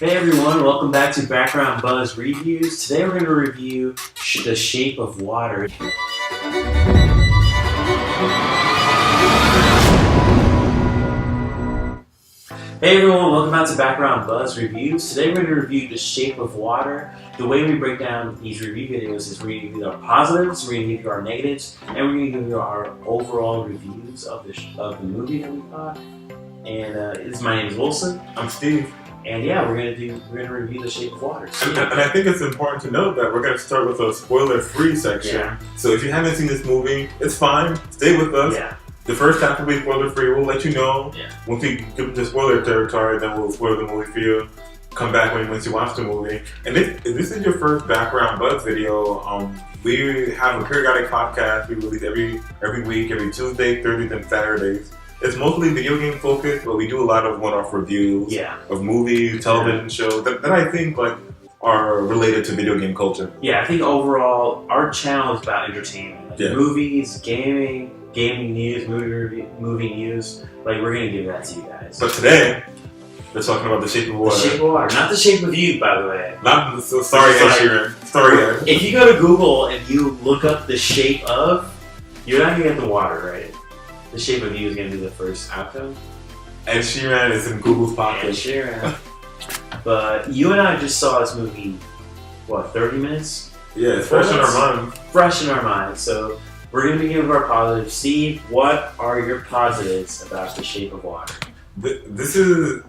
Hey everyone, welcome back to Background Buzz Reviews. Today we're going to review The Shape of Water. Hey everyone, welcome back to Background Buzz Reviews. Today we're going to review The Shape of Water. The way we break down these review videos is we're going to give you our positives, we're going to give you our negatives, and we're going to give you our overall reviews of the movie that we thought. And my name is Wilson. I'm Steve. And yeah, we're gonna review The Shape of Water. So, and I think it's important to note that we're gonna start with a spoiler-free section. Yeah. So if you haven't seen this movie, it's fine. Stay with us. Yeah. The first half will be spoiler-free. We'll let you know. Yeah. Once we get into spoiler territory, then we'll spoil the movie for you. Come back once you watch the movie. And if this is your first Background Buzz video, we have a periodic podcast we release every week, every Tuesday, Thursdays, and Saturdays. It's mostly video game focused, but we do a lot of one-off reviews of movies, television shows that I think are related to video game culture. Yeah, I think overall our channel is about entertainment, movies, gaming news, movie news. We're gonna give that to you guys. But today, we're talking about The Shape of Water. The Shape of Water, not The Shape of You, by the way. Sorry, Ed Sheeran. Sorry, Ed. If you go to Google and you look up The Shape of, you're not gonna get the water right. The Shape of You is going to be the first outcome. Ed Sheeran is in Google's pocket. Ed Sheeran. But you and I just saw this movie, 30 minutes? Yeah, it's fresh in our minds. Fresh in our minds. So we're going to be giving our positives. Steve, what are your positives about The Shape of Water? This is,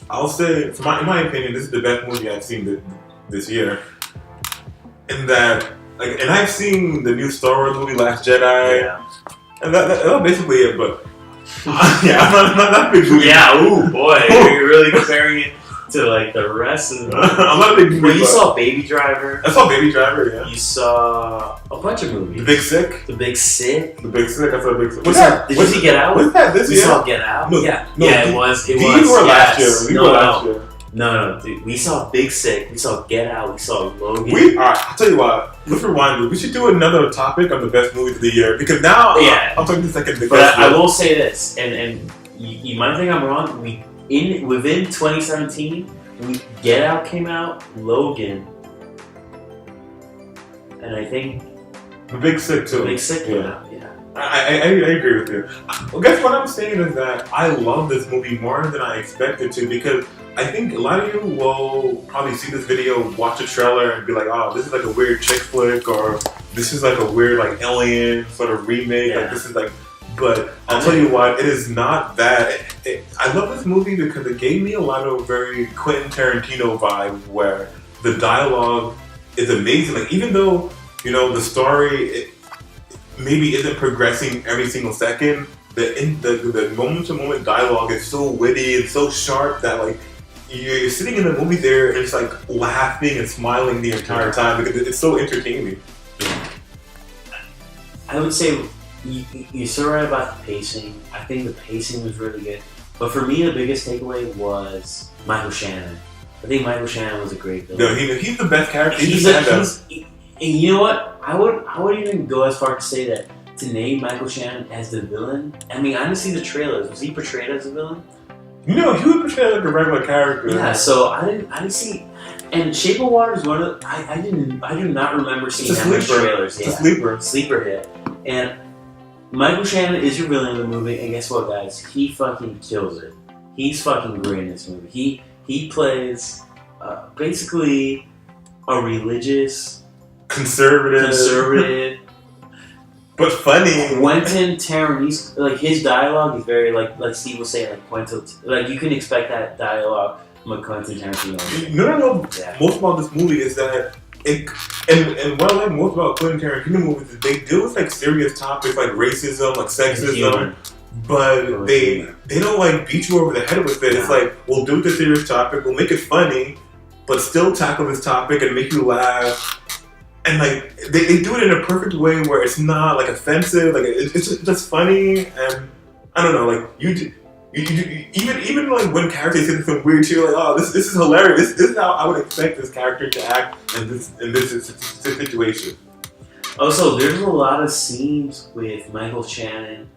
I'll say, in my opinion, this is the best movie I've seen this year. In that, and I've seen the new Star Wars movie, Last Jedi. Yeah. And that's basically it, but yeah, I'm not that big movie. Yeah, ooh boy, you're really comparing it to the rest of the I'm not a big movie. Well, you saw Baby Driver. I saw Baby Driver, yeah. You saw a bunch of movies. The Big Sick. The Big Sick. The Big Sick. I saw Big Sick. Did you see Get Out? Was that this year? We saw Get Out. No, yeah, no, it was. It these was. were last year. These were last year. No, dude. We saw Big Sick. We saw Get Out. We saw Logan. Alright, I'll tell you what. Let's rewind. We should do another topic on the best movies of the year because now I'm talking second. But I will say this, and you might think I'm wrong. Within 2017, Get Out came out, Logan, and I think The Big Sick too. The Big Sick came out. Yeah. I agree with you. Well, guess what I'm saying is that I love this movie more than I expected to because I think a lot of you will probably see this video, watch a trailer, and be like, "Oh, this is a weird chick flick," or "This is a weird Alien sort of remake." Yeah. This is But I'll tell you what, it is not that. I love this movie because it gave me a lot of very Quentin Tarantino vibes, where the dialogue is amazing. Even though the story maybe isn't progressing every single second, the moment-to-moment dialogue is so witty and so sharp that you're sitting in the movie there and just laughing and smiling the entire time because it's so entertaining. I would say you're so right about the pacing. I think the pacing was really good. But for me, the biggest takeaway was Michael Shannon. I think Michael Shannon was a great villain. No, he's the best character. And you know what? I would even go as far to say that to name Michael Shannon as the villain. I mean, I didn't see the trailers. Was he portrayed as a villain? No, he was portrayed like a regular character. Yeah, so I didn't see. And Shape of Water is one of the, I do not remember seeing that many trailers. It's a sleeper hit. And Michael Shannon is your villain in the movie, and guess what, guys? He fucking kills it. He's fucking great in this movie. He plays basically a religious, conservative, but funny. Quentin Tarantino. His dialogue is very like Steve was saying, Quentin. You can expect that dialogue from a Quentin Tarantino. No. Yeah. Most about this movie is that and what I like most about Quentin Tarantino movies is they deal with serious topics like racism, sexism, but they don't beat you over the head with it. Yeah. It's we'll do the serious topic, we'll make it funny, but still tackle this topic and make you laugh. And they do it in a perfect way where it's not offensive. It's just funny, and I don't know. Even when characters say something weird, you're oh, this is hilarious. This is how I would expect this character to act in this situation. Also, there's a lot of scenes with Michael Shannon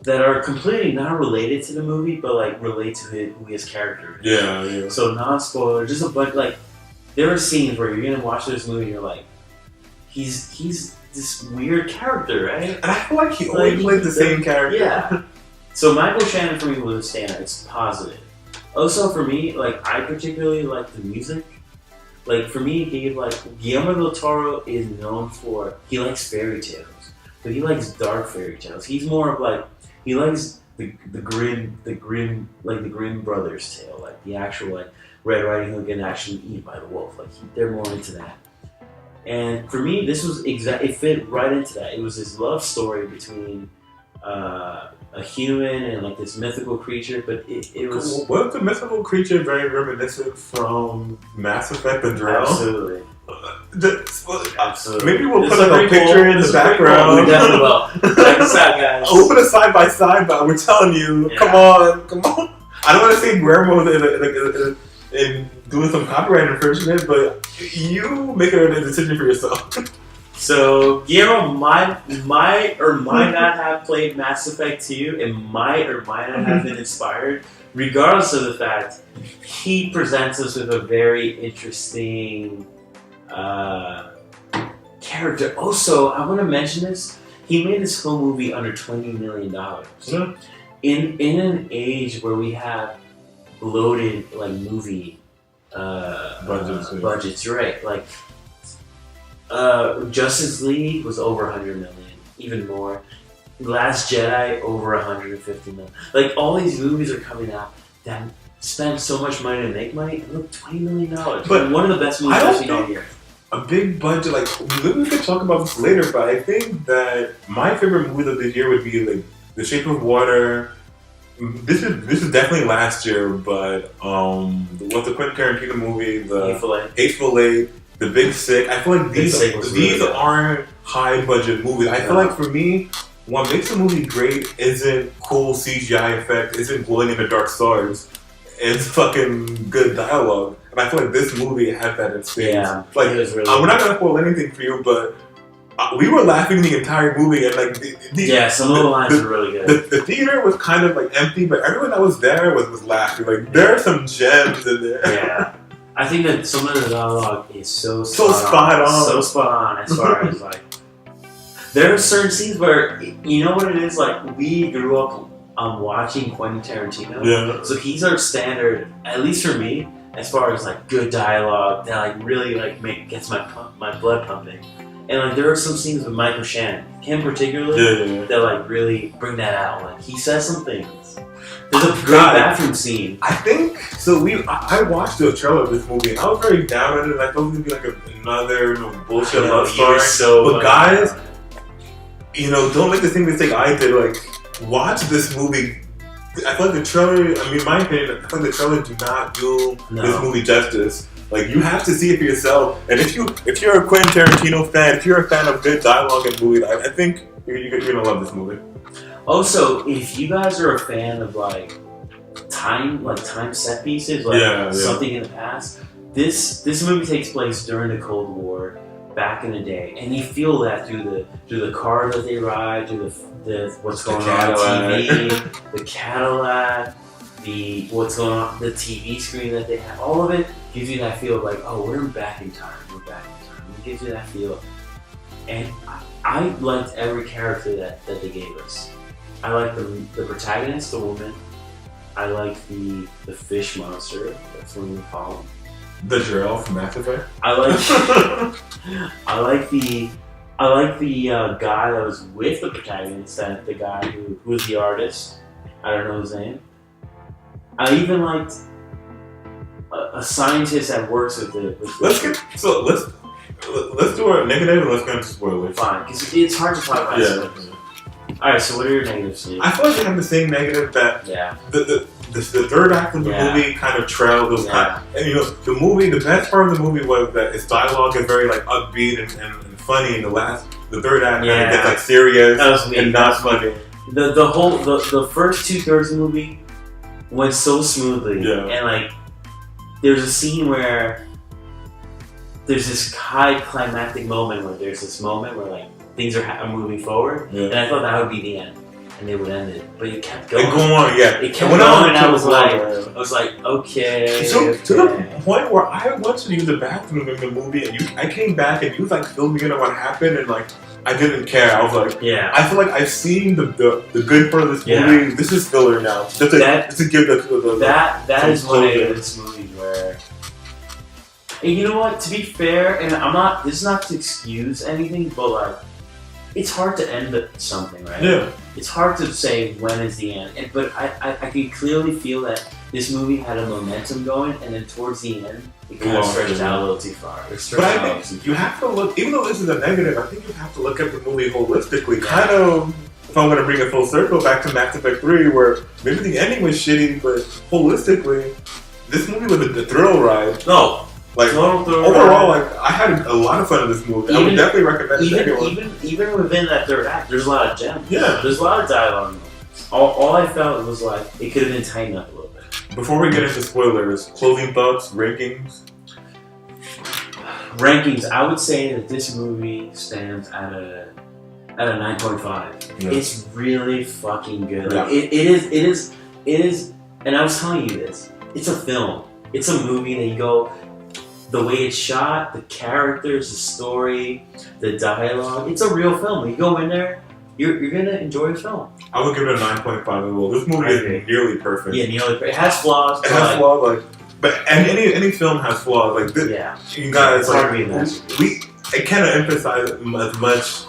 that are completely not related to the movie, but like relate to who his character is. Yeah. So non-spoiler, just a bunch like there are scenes where you're gonna watch this movie and you're like, he's this weird character, right? And I feel like he always played the same character. Yeah. So Michael Shannon for me was a standout. It's positive. Also for me, like I particularly like the music. Like for me, Guillermo del Toro is known for he likes fairy tales, but he likes dark fairy tales. He's more of like he likes the Grimm brothers tale, like the actual like Red Riding Hood getting actually eaten by the wolf. Like they're more into that. And for me, this was it fit right into that. It was this love story between a human and like this mythical creature, but it was. Was the mythical creature very reminiscent from Mass Effect Andromeda? Absolutely. Absolutely. Maybe we'll put a picture in the background. We definitely will. Check this out, guys. We'll put it side by side, but we're telling you, come on. I don't want to say Guillermo in doing some copyright infringement, but you make a decision for yourself. So Guillermo might or might not have played Mass Effect 2 and might or might not have been inspired. Regardless of the fact, he presents us with a very interesting character. Also, I want to mention this. He made this whole movie under $20 million. In an age where we have bloated like movie budgets, you're right? Like Justice League was over 100 million, even more. Last Jedi over 150 million. Like all these movies are coming out that spend so much money to make money. And look, $20 million. But one of the best movies I've seen all year. A big budget, like we could talk about this later, but I think that my favorite movie of the year would be like The Shape of Water. This is definitely last year, but what's the Quentin Tarantino movie? The Hateful Eight, The Big Sick. I feel like these aren't high budget movies. I feel like for me, what makes a movie great isn't cool CGI effect, isn't glowing in the dark stars. It's fucking good dialogue. And I feel like this movie had that in spades. Yeah, like, it was really we're not gonna spoil anything for you, but we were laughing the entire movie, and like some of the lines were really good. The theater was kind of like empty, but everyone that was there was laughing. Like there are some gems in there. Yeah, I think that some of the dialogue is so spot on as far as like there are certain scenes where you know what it is. Like we grew up watching Quentin Tarantino, so he's our standard, at least for me, as far as like good dialogue that like really like gets my blood pumping. And like there are some scenes with Michael Shannon, him particularly, that like really bring that out. Like he says some things. There's a great bathroom scene. I think so. I watched the trailer of this movie and I was very down on it. I thought it was gonna be like another bullshit love story. But guys, don't make the same mistake I did. Like watch this movie. I feel like the trailer. I mean, in my opinion, I feel like the trailer do not do this movie justice. Like you have to see it for yourself, and if you're a Quentin Tarantino fan, if you're a fan of good dialogue in movies, I think you're gonna love this movie. Also, if you guys are a fan of like time set pieces, like something in the past, this movie takes place during the Cold War, back in the day, and you feel that through the car that they ride, through the what's going on TV, the Cadillac. What's going on, the TV screen that they have, all of it gives you that feel of like, oh, we're back in time. It gives you that feel. And I liked every character that they gave us. I liked the protagonist, the woman. I liked the fish monster, that's what we call him. The Jarrell from Mass Effect? I like the guy that was with the protagonist, the guy who was the artist. I don't know his name. I even liked a scientist that works with it. Let's do our negative and let's go into spoilers. Fine, because it's hard to talk about. Yeah. Alright, so what are your negatives, Steve? I feel like they have the same negative that the third act of the movie kind of trailed. And the movie, the best part of the movie was that its dialogue is very like upbeat and funny. And the third act kind of gets like serious and not funny. The first 2/3 of the movie went so smoothly, and like there's a scene where there's this high climactic moment where like things are moving forward, and I thought that would be the end. and they would end it, but it kept They going. go on, yeah. It kept When going, and I was was like, okay. So to okay. the point where I went to use the bathroom in the movie, and I came back, and you was like filming in on what happened, and like I didn't care. I was like, Yeah. I feel like I've seen the good part of this Yeah. movie. This is filler now. Just to give the That is one closure. of those movies where, and you know what? To be fair, and I'm not. This is not to excuse anything, but like, it's hard to end something, right? Yeah. It's hard to say when is the end, but I can clearly feel that this movie had a momentum going, and then towards the end, it kind of Lost stretched it. out a little too far. It But stretched I out a little too think you have to look, even though this is a negative, I think you have to look at the movie holistically. Yeah. Kind of, if I'm going to bring it full circle back to Mass Effect 3, where maybe the ending was shitty, but holistically, this movie was a thrill ride. No, Like, total thrill overall, ride. like, I had a lot of fun in this movie. I would Even- definitely recommend it to anyone. even within that third act, there's a lot of gems. Yeah. There's a lot of dialogue. All I felt was like it could have been tightened up a little bit. Before we get into spoilers, closing thoughts, rankings. Rankings, I would say that this movie stands at a 9.5. Yeah. It's really fucking good. Yeah. Like, it is, and I was telling you this. It's a film. It's a movie that you go, the way it's shot, the characters, the story, the dialogue. It's a real film. You go in there, you're gonna enjoy the film. I would give it a 9.5 as well. This movie is nearly perfect. Yeah, it has flaws. It But has like, flaws, and any film has flaws. Like this, yeah, you guys, it's like, hard to be a masterpiece. I cannot emphasize as much.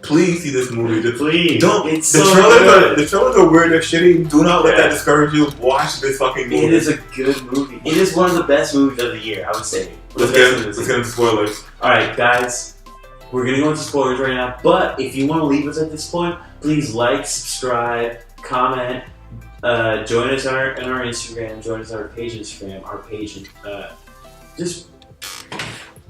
Please see this movie. Please, Don't. it's The so trailers good. the trailers are weird. They're shitty. Do not let Yeah. that discourage you. Watch this fucking movie. It is a good movie. It is one of the best movies of the year, I would say. Let's get into spoilers. Alright, guys. We're going to go into spoilers right now. But if you want to leave us at this point, please like, subscribe, comment, join us on our Instagram, join us on our page Instagram, our page. Just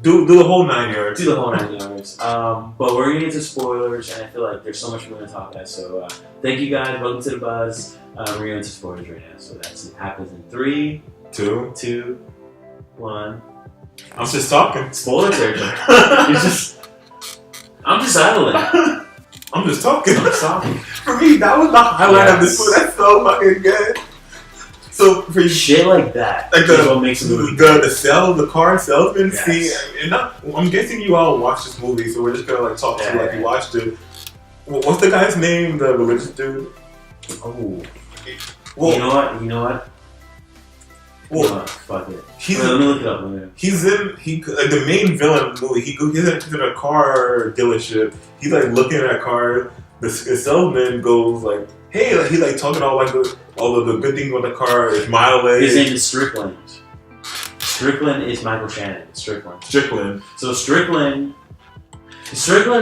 Do the whole 9 yards. do the whole 9 yards. But we're going to get into spoilers, and I feel like there's so much more to talk about. So thank you guys. Welcome to the Buzz. We're going into spoilers right now. So it happens in 3, 2. 2, 1. I'm just talking. Spoiler territory. I'm just idling. I'm just talking. I'm sorry. For me, that was the highlight of this Yes. movie. That's so fucking good. So for you, Shit like that Like is what makes a movie. the car salesman Yes. scene. And I'm guessing you all watched this movie, so we're just gonna like talk to you like you watched it. What's the guy's name? The religious dude. Oh. Well, You know what? You know what? Fuck it. Let me look it up. He's in the main villain of the movie. He's in a car dealership. He's like looking at a car. The salesman goes like, "Hey," like, he's like talking all of the good things about the car. It's mileage. His name is Strickland. Strickland is Michael Shannon. Strickland. So Strickland's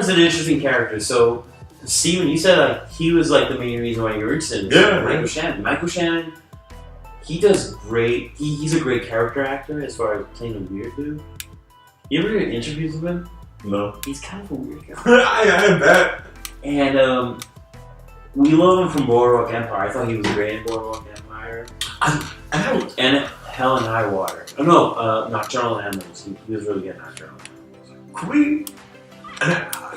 an interesting character. So Steven, you said like he was like the main reason why you were interested in this. Yeah, Michael right. Shannon. Michael Shannon. He does great. He's a great character actor as far as playing a weird dude. You ever hear interviews with him? No, He's kind of a weird guy. I bet. And we love him from Boardwalk Empire. I thought he was great in Boardwalk Empire. And Hell and High Water. Oh no, Nocturnal Animals. He was really good in Nocturnal Animals.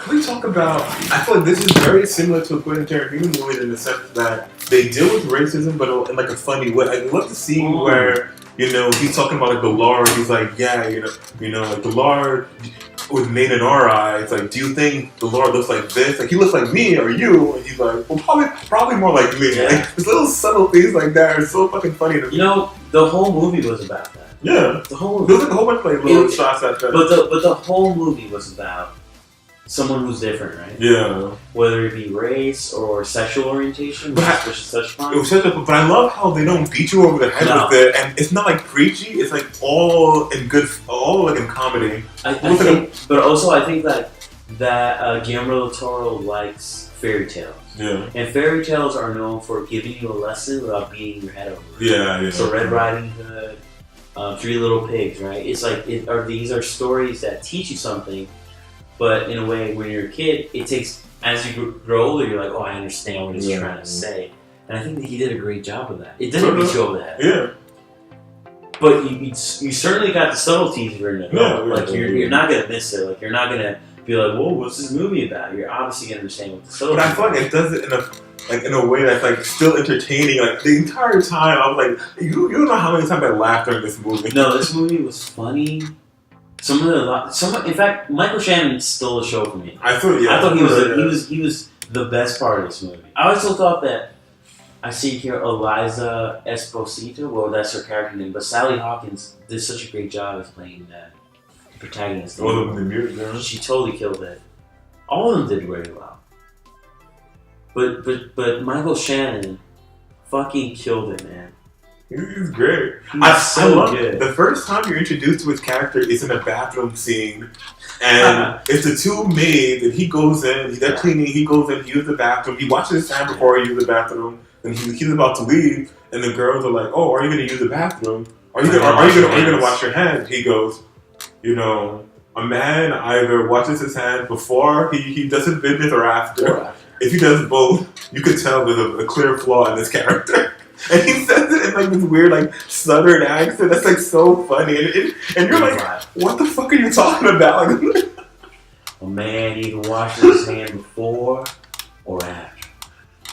Can we talk about? I feel like this is very similar to a Quentin Tarantino movie in the sense that they deal with racism, but in like a funny way. I love the scene where he's talking about like the Lord. He's like, yeah, like the Lord was made in our eyes. Like, do you think the Lord looks like this? Like, he looks like me or you? And he's like, well, probably more like me. Yeah. Like, these little subtle things like that are so fucking funny to me. The whole movie was about that. Yeah, The whole there movie. was like a whole bunch of like little shots at that. But the whole movie was about someone who's different, right? Yeah. Whether it be race or sexual orientation, which is such fun. It was but I love how they don't beat you over the head No. with it, and it's not like preachy. It's like all like in comedy. I think that Guillermo del Toro likes fairy tales. Yeah, And fairy tales are known for giving you a lesson without beating your head over it. yeah. So Red Riding Hood, Three Little Pigs, right? It's like these are stories that teach you something, but in a way, when you're a kid, it takes as you grow older, you're like, oh, I understand what he's trying to say, and I think that he did a great job of that. It doesn't beat you over the head, Yeah, but you certainly got the subtleties you're in. You're not gonna miss it. Like you're not gonna be like, whoa, what's this movie about? You're obviously gonna understand what the subtleties. but I feel like it does it like in a way that's like still entertaining. Like the entire time, I was like, you don't know how many times I laughed during this movie. No, this movie was funny. In fact, Michael Shannon stole the show for me. I thought he was the best part of this movie. I also thought that I see here Eliza Esposito. Well, that's her character name, but Sally Hawkins did such a great job as playing that protagonist. She totally killed it. All of them did very well. But Michael Shannon fucking killed it, man. He's great. I love good. The first time you're introduced to his character is in a bathroom scene, and it's the two maids, and he goes in, they're cleaning, he goes in, he uses the bathroom, he washes his hand before he uses the bathroom, and he's about to leave, and the girls are like, "Oh, are you going to use the bathroom? Are you going to wash your hands?" He goes, "You know, a man either washes his hands before he does his business or after. If he does both, you can tell there's a clear flaw in this character." And he says it in like this weird like southern accent that's like so funny, and you're like, what the fuck are you talking about? A man either washes his hand before or after,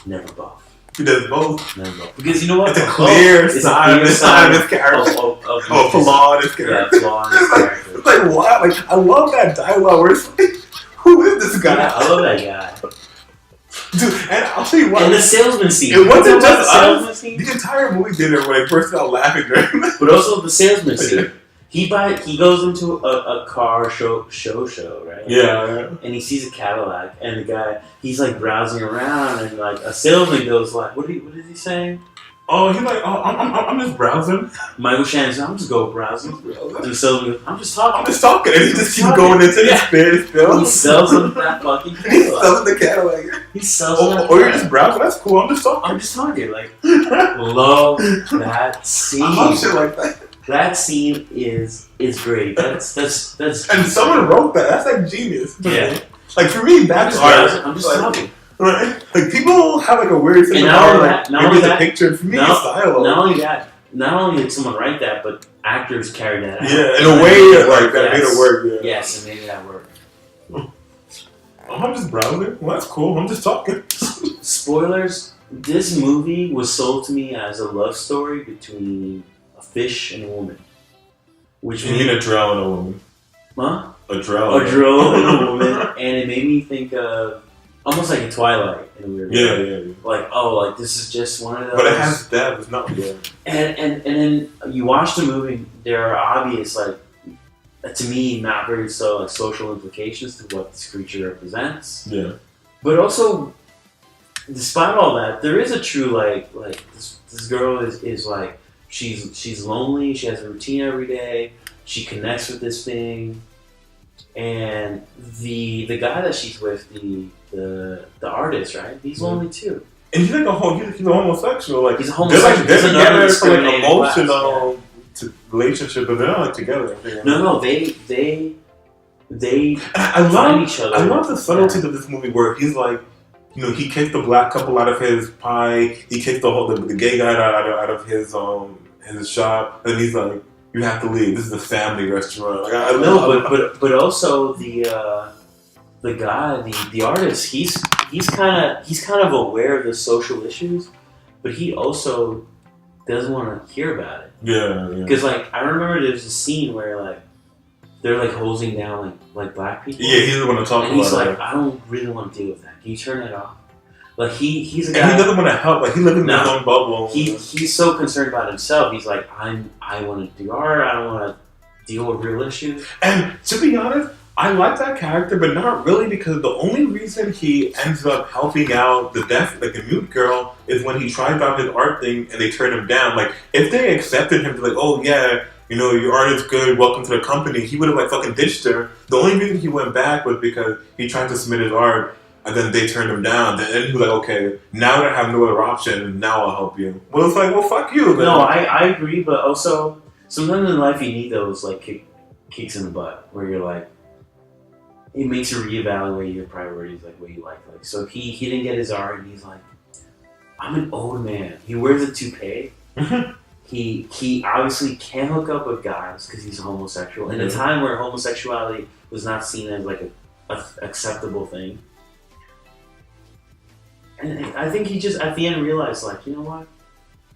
never both. He does both. Never both. Because you know what? It's a clear sign of this character. Oh, flaw in this character. Yeah, flaw in this character. It's like what? Like I love that dialogue where it's like, who is this guy? Yeah, I love that guy. Dude, and I'll tell you what. And the salesman scene. It wasn't just us. The entire movie did it when I burst out laughing during that. But also the salesman scene. He goes into a car show, right? Yeah. And he sees a Cadillac, and the guy, he's like browsing around, and like a salesman goes like, what is he saying? Oh, he's like, I'm just browsing. Michael Shannon says, I'm just go browsing. And the salesman goes, I'm just talking. And he just keeps going into his spin. He sells him that fucking Cadillac. He's selling the Cadillac. He sells him or you're just browsing. That's cool. I'm just talking. Like, love that scene. I love shit like that. That scene is great. That's and someone wrote that. That's like genius. Yeah. Like for me, that's art. I'm just talking. Right? Like people have like a weird sense of art. Maybe the picture. For me, it's dialogue. Not only did someone write that, but actors carried that out. Yeah, in a way like that made it work. Yeah. Yes, it made that work. Oh, I'm just browsing. Well, that's cool. I'm just talking. Spoilers. This movie was sold to me as a love story between a fish and a woman. Which you mean a drow and a woman? Huh? A drow. A drow and a woman, and it made me think of almost like a Twilight in a weird way. Yeah. Like this is just one of those. But it has depth. It's not good. And then you watch the movie. There are obvious to me not very social implications to what this creature represents. Yeah. But also, despite all that, there is a true like this girl is like she's lonely. She has a routine every day. She connects with this thing, and the guy that she's with, the artist, right? He's lonely too. And he's like he's a homosexual. Like he's a homosexual. They're together for like emotional relationship, but they're not like together. No, they I find each other. I love the subtleties of this movie where he's like, you know, he kicked the black couple out of his pie. He kicked the gay guy out of his shop, and he's like, "You have to leave. This is a family restaurant." Like I know, but also the guy, the artist, he's kind of aware of the social issues, but he also doesn't want to hear about it. Yeah. Because like I remember there's a scene where like they're like hosing down like black people. Yeah, he doesn't want to talk about it. And he's like, I don't really want to deal with that. Can you turn it off? Like he's a guy. And he doesn't want to help. Like he lives in his own bubble. He's so concerned about himself. He's like, I want to do art. I don't want to deal with real issues. And to be honest, I like that character, but not really, because the only reason he ends up helping out the mute girl is when he tries out his art thing and they turn him down. Like if they accepted him to like, oh yeah, you know, your art is good, welcome to the company, he would have like fucking ditched her. The only reason he went back was because he tried to submit his art and then they turned him down. Then he was like, okay, now that I have no other option, now I'll help you. Well, it's like, well, fuck you. Then. No, I agree, but also sometimes in life you need those like kicks in the butt where you're like, it makes you reevaluate your priorities, like what you like. Like so, he didn't get his art, and he's like, I'm an old man. He wears a toupee. He obviously can't hook up with guys because he's a homosexual. In a time where homosexuality was not seen as like a acceptable thing. And I think he just at the end realized, like, you know what?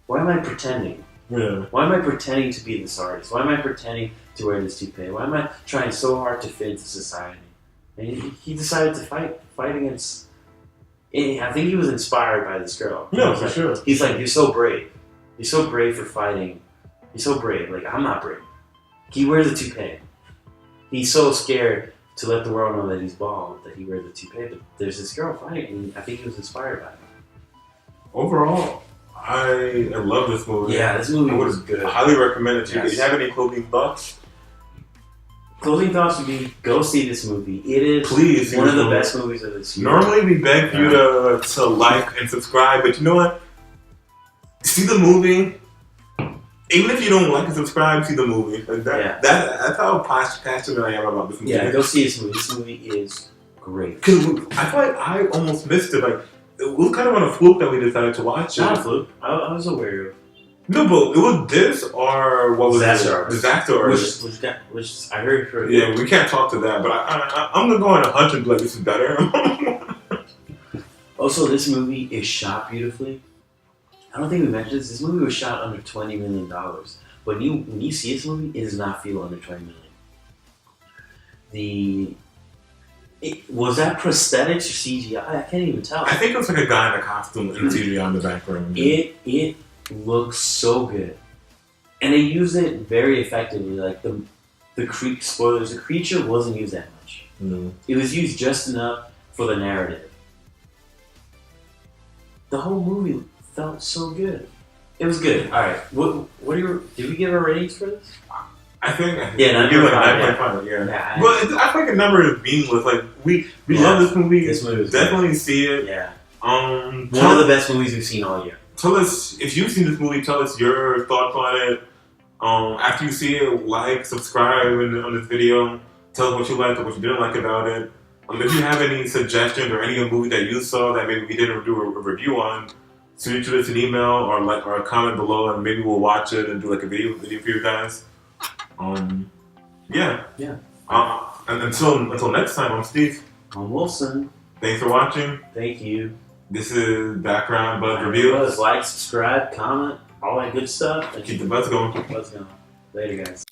Why am I pretending? Yeah. Why am I pretending to be this artist? Why am I pretending to wear this toupee? Why am I trying so hard to fit into society? And he decided to fight against. I think he was inspired by this girl. No, for sure. He's like, you're so brave. You're so brave for fighting. You're so brave. Like, I'm not brave. He wears a toupee. He's so scared to let the world know that he's bald that he wears a toupee. But there's this girl fighting, and I think he was inspired by it. Overall, I love this movie. Yeah, this movie I would was good. highly recommend it to you. Yes. Do you have any closing thoughts? Closing thoughts would be, go see this movie. It is Please see one of this the movie. best movies of this year. Normally, we beg you to like and subscribe, but you know what? See the movie. Even if you don't like and subscribe, see the movie. Like that's how passionate I am about this movie. Yeah, go see this movie. This movie is great. Because I feel like I almost missed it. Like, it was kind of on a fluke that we decided to watch it. Not a fluke. I was aware of. No, but it was this or what was Disaster it? Disaster Artist. Which I heard for. Yeah, we can't talk to that, but I'm gonna go on a hunch and be like, this is better. Also, this movie is shot beautifully. I don't think we mentioned this. This movie was shot under $20 million. When you see this movie, it does not feel under $20 million. Was that prosthetics or CGI? I can't even tell. I think it was like a guy in a costume and CGI in the background. It looks so good, and they used it very effectively. Like the creature wasn't used that much. No. It was used just enough for the narrative. The whole movie felt so good. It was good. All right, did we give our ratings for this? I think Yeah, give it like 9.5, 9.5. Yeah. Yeah, But I feel like a number is meaningless. Like we love this movie. This movie was Definitely see it. Yeah. One One of the best movies we've seen all year. Tell us if you've seen this movie. Tell us your thoughts on it. After you see it, like, subscribe on this video. Tell us what you liked or what you didn't like about it. If you have any suggestions or any movie that you saw that maybe we didn't do a review on, send us an email or a comment below, and maybe we'll watch it and do like a video for you guys. Yeah. And until next time, I'm Steve. I'm Wilson. Thanks for watching. Thank you. This is Background Buzz Reviews. Like, subscribe, comment, all that good stuff. Keep the buzz going. Buzz going. Later, guys.